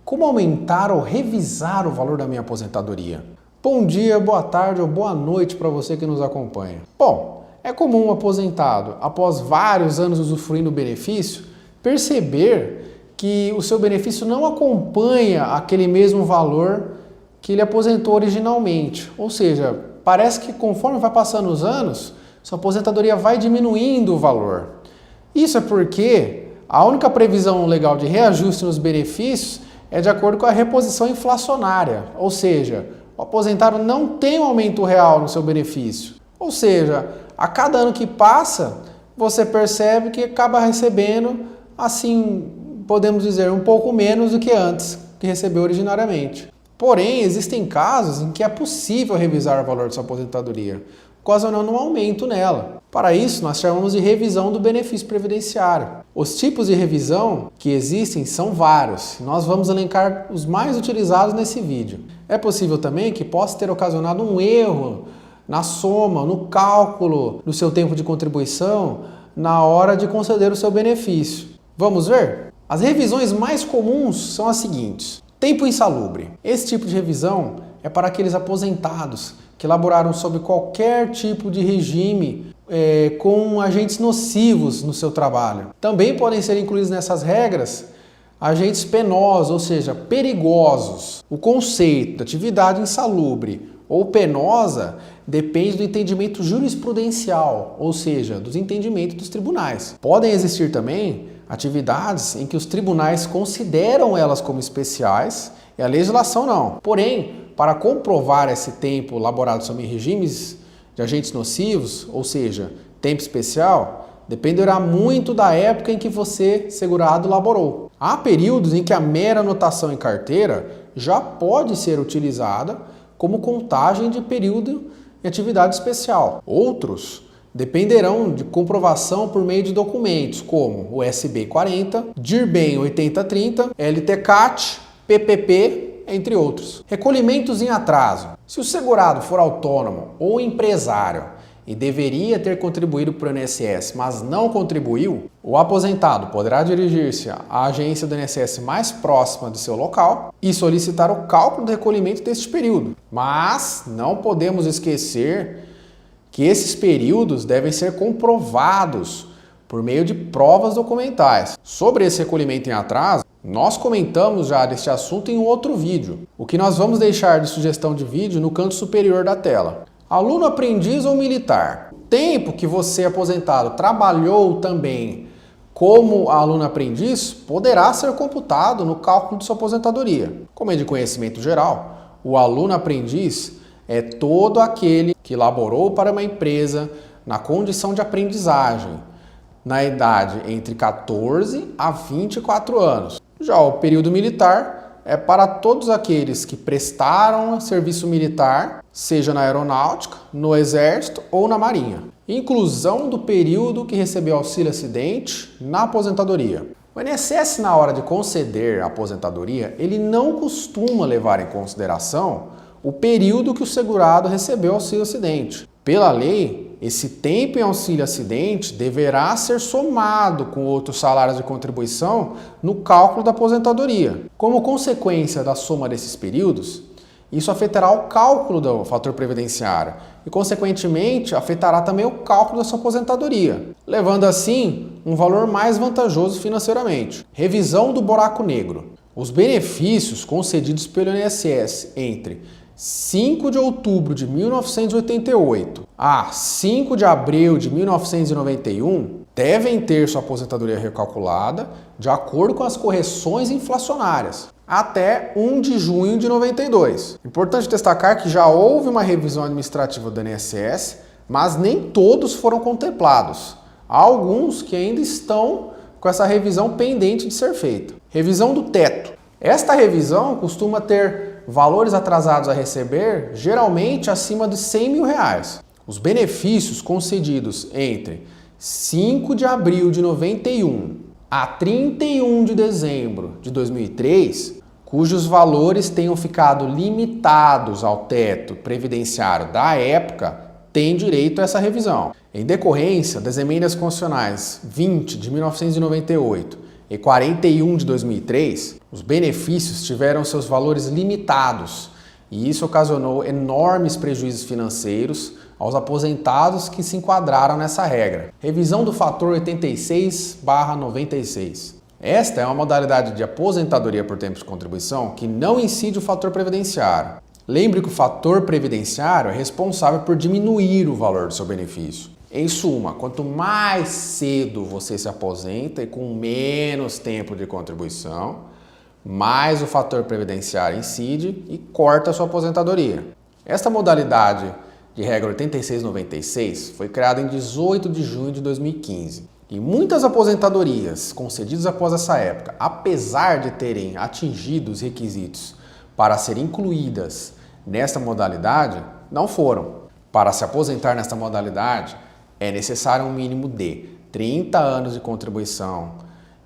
Como aumentar ou revisar o valor da minha aposentadoria? Bom dia, boa tarde ou boa noite para você que nos acompanha. Bom, é comum um aposentado, após vários anos usufruindo do benefício, perceber que o seu benefício não acompanha aquele mesmo valor que ele aposentou originalmente. Ou seja, parece que conforme vai passando os anos, sua aposentadoria vai diminuindo o valor. Isso é porque a única previsão legal de reajuste nos benefícios é de acordo com a reposição inflacionária, ou seja, o aposentado não tem um aumento real no seu benefício. Ou seja, a cada ano que passa, você percebe que acaba recebendo, assim, podemos dizer, um pouco menos do que antes, que recebeu originariamente. Porém, existem casos em que é possível revisar o valor de sua aposentadoria, ocasionando um aumento nela. Para isso, nós chamamos de revisão do benefício previdenciário. Os tipos de revisão que existem são vários. Nós vamos elencar os mais utilizados nesse vídeo. É possível também que possa ter ocasionado um erro na soma, no cálculo do seu tempo de contribuição na hora de conceder o seu benefício. Vamos ver? As revisões mais comuns são as seguintes. Tempo insalubre. Esse tipo de revisão é para aqueles aposentados que laboraram sob qualquer tipo de regime com agentes nocivos no seu trabalho. Também podem ser incluídos nessas regras agentes penosos, ou seja, perigosos. O conceito de atividade insalubre ou penosa depende do entendimento jurisprudencial, ou seja, dos entendimentos dos tribunais. Podem existir também atividades em que os tribunais consideram elas como especiais e a legislação não. Porém, para comprovar esse tempo laborado sob regimes de agentes nocivos, ou seja, tempo especial, dependerá muito da época em que você, segurado, laborou. Há períodos em que a mera anotação em carteira já pode ser utilizada como contagem de período em atividade especial. Outros dependerão de comprovação por meio de documentos como o SB 40, DIRBEM 8030, LTCAT, PPP, entre outros. Recolhimentos em atraso. Se o segurado for autônomo ou empresário e deveria ter contribuído para o INSS, mas não contribuiu, o aposentado poderá dirigir-se à agência do INSS mais próxima do seu local e solicitar o cálculo do recolhimento deste período. Mas não podemos esquecer que esses períodos devem ser comprovados por meio de provas documentais. Sobre esse recolhimento em atraso, nós comentamos já deste assunto em um outro vídeo. O que nós vamos deixar de sugestão de vídeo no canto superior da tela. Aluno, aprendiz ou militar. O tempo que você, aposentado, trabalhou também como aluno aprendiz poderá ser computado no cálculo de sua aposentadoria. Como é de conhecimento geral, o aluno aprendiz é todo aquele que laborou para uma empresa na condição de aprendizagem, na idade entre 14 a 24 anos. Já o período militar é para todos aqueles que prestaram serviço militar, seja na aeronáutica, no exército ou na marinha. Inclusão do período que recebeu auxílio acidente na aposentadoria. O INSS, na hora de conceder a aposentadoria, ele não costuma levar em consideração o período que o segurado recebeu auxílio acidente. Pela lei, esse tempo em auxílio acidente deverá ser somado com outros salários de contribuição no cálculo da aposentadoria. Como consequência da soma desses períodos, isso afetará o cálculo do fator previdenciário e, consequentemente, afetará também o cálculo da sua aposentadoria, levando assim um valor mais vantajoso financeiramente. Revisão do buraco negro. Os benefícios concedidos pelo INSS entre 5 de outubro de 1988 a 5 de abril de 1991 devem ter sua aposentadoria recalculada de acordo com as correções inflacionárias até 1 de junho de 92. Importante destacar que já houve uma revisão administrativa do INSS, mas nem todos foram contemplados. Há alguns que ainda estão com essa revisão pendente de ser feita. Revisão do teto. Esta revisão costuma ter valores atrasados a receber, geralmente acima de R$100 mil. Os benefícios concedidos entre 5 de abril de 91 a 31 de dezembro de 2003, cujos valores tenham ficado limitados ao teto previdenciário da época, têm direito a essa revisão. Em decorrência das emendas constitucionais 20 de 1998 e 41 de 2003, os benefícios tiveram seus valores limitados e isso ocasionou enormes prejuízos financeiros aos aposentados que se enquadraram nessa regra. Revisão do fator 86/96. Esta é uma modalidade de aposentadoria por tempo de contribuição que não incide o fator previdenciário. Lembre que o fator previdenciário é responsável por diminuir o valor do seu benefício. Em suma, quanto mais cedo você se aposenta e com menos tempo de contribuição, mais o fator previdenciário incide e corta a sua aposentadoria. Esta modalidade de regra 86/96 foi criada em 18 de junho de 2015. E muitas aposentadorias concedidas após essa época, apesar de terem atingido os requisitos para serem incluídas nesta modalidade, não foram. Para se aposentar nesta modalidade, é necessário um mínimo de 30 anos de contribuição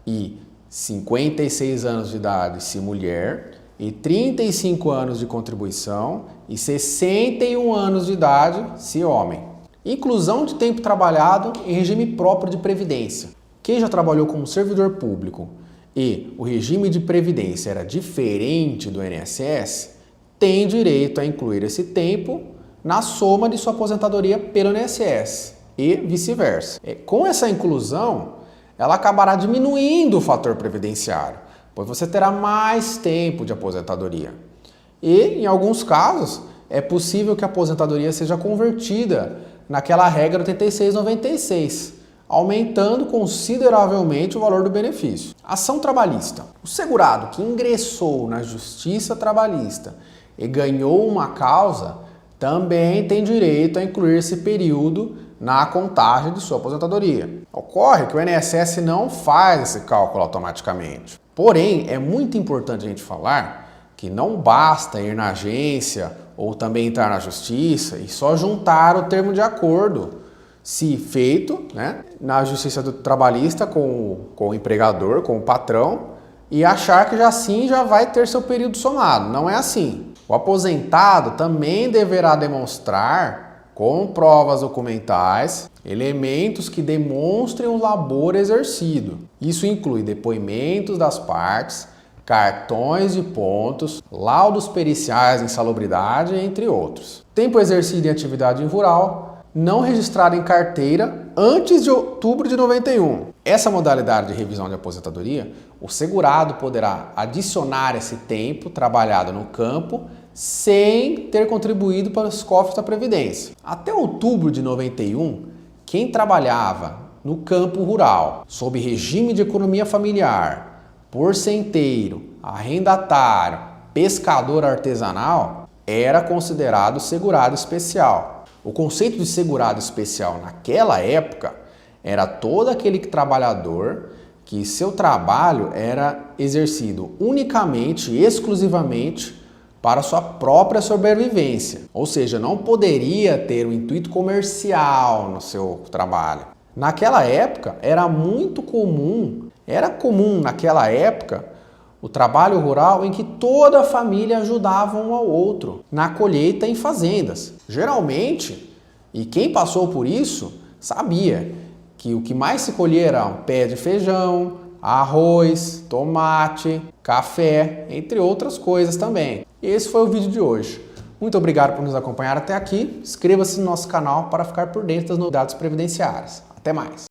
e 56 anos de idade se mulher, e 35 anos de contribuição e 61 anos de idade se homem. Inclusão de tempo trabalhado em regime próprio de previdência. Quem já trabalhou como servidor público e o regime de previdência era diferente do INSS, tem direito a incluir esse tempo na soma de sua aposentadoria pelo INSS e vice-versa. Com essa inclusão, ela acabará diminuindo o fator previdenciário, pois você terá mais tempo de aposentadoria. E, em alguns casos, é possível que a aposentadoria seja convertida naquela regra 86/96, aumentando consideravelmente o valor do benefício. Ação trabalhista. O segurado que ingressou na Justiça Trabalhista e ganhou uma causa também tem direito a incluir esse período na contagem de sua aposentadoria. Ocorre que o INSS não faz esse cálculo automaticamente. Porém, é muito importante a gente falar que não basta ir na agência ou também entrar na justiça e só juntar o termo de acordo, se feito, na Justiça Trabalhista com o empregador, com o patrão, e achar que já vai ter seu período somado. Não é assim. O aposentado também deverá demonstrar, com provas documentais, elementos que demonstrem o labor exercido. Isso inclui depoimentos das partes, cartões de pontos, laudos periciais em salubridade, entre outros. Tempo exercido em atividade rural, não registrado em carteira antes de outubro de 91. Essa modalidade de revisão de aposentadoria, o segurado poderá adicionar esse tempo trabalhado no campo sem ter contribuído para os cofres da Previdência. Até outubro de 91, quem trabalhava no campo rural, sob regime de economia familiar, porcenteiro, arrendatário, pescador artesanal, era considerado segurado especial. O conceito de segurado especial naquela época era todo aquele trabalhador que seu trabalho era exercido unicamente e exclusivamente para sua própria sobrevivência, ou seja, não poderia ter um intuito comercial no seu trabalho. Naquela época era comum naquela época o trabalho rural em que toda a família ajudava um ao outro na colheita em fazendas. Geralmente, e quem passou por isso sabia que o que mais se colhia era um pé de feijão, arroz, tomate, café, entre outras coisas também. Esse foi o vídeo de hoje. Muito obrigado por nos acompanhar até aqui. Inscreva-se no nosso canal para ficar por dentro das novidades previdenciárias. Até mais!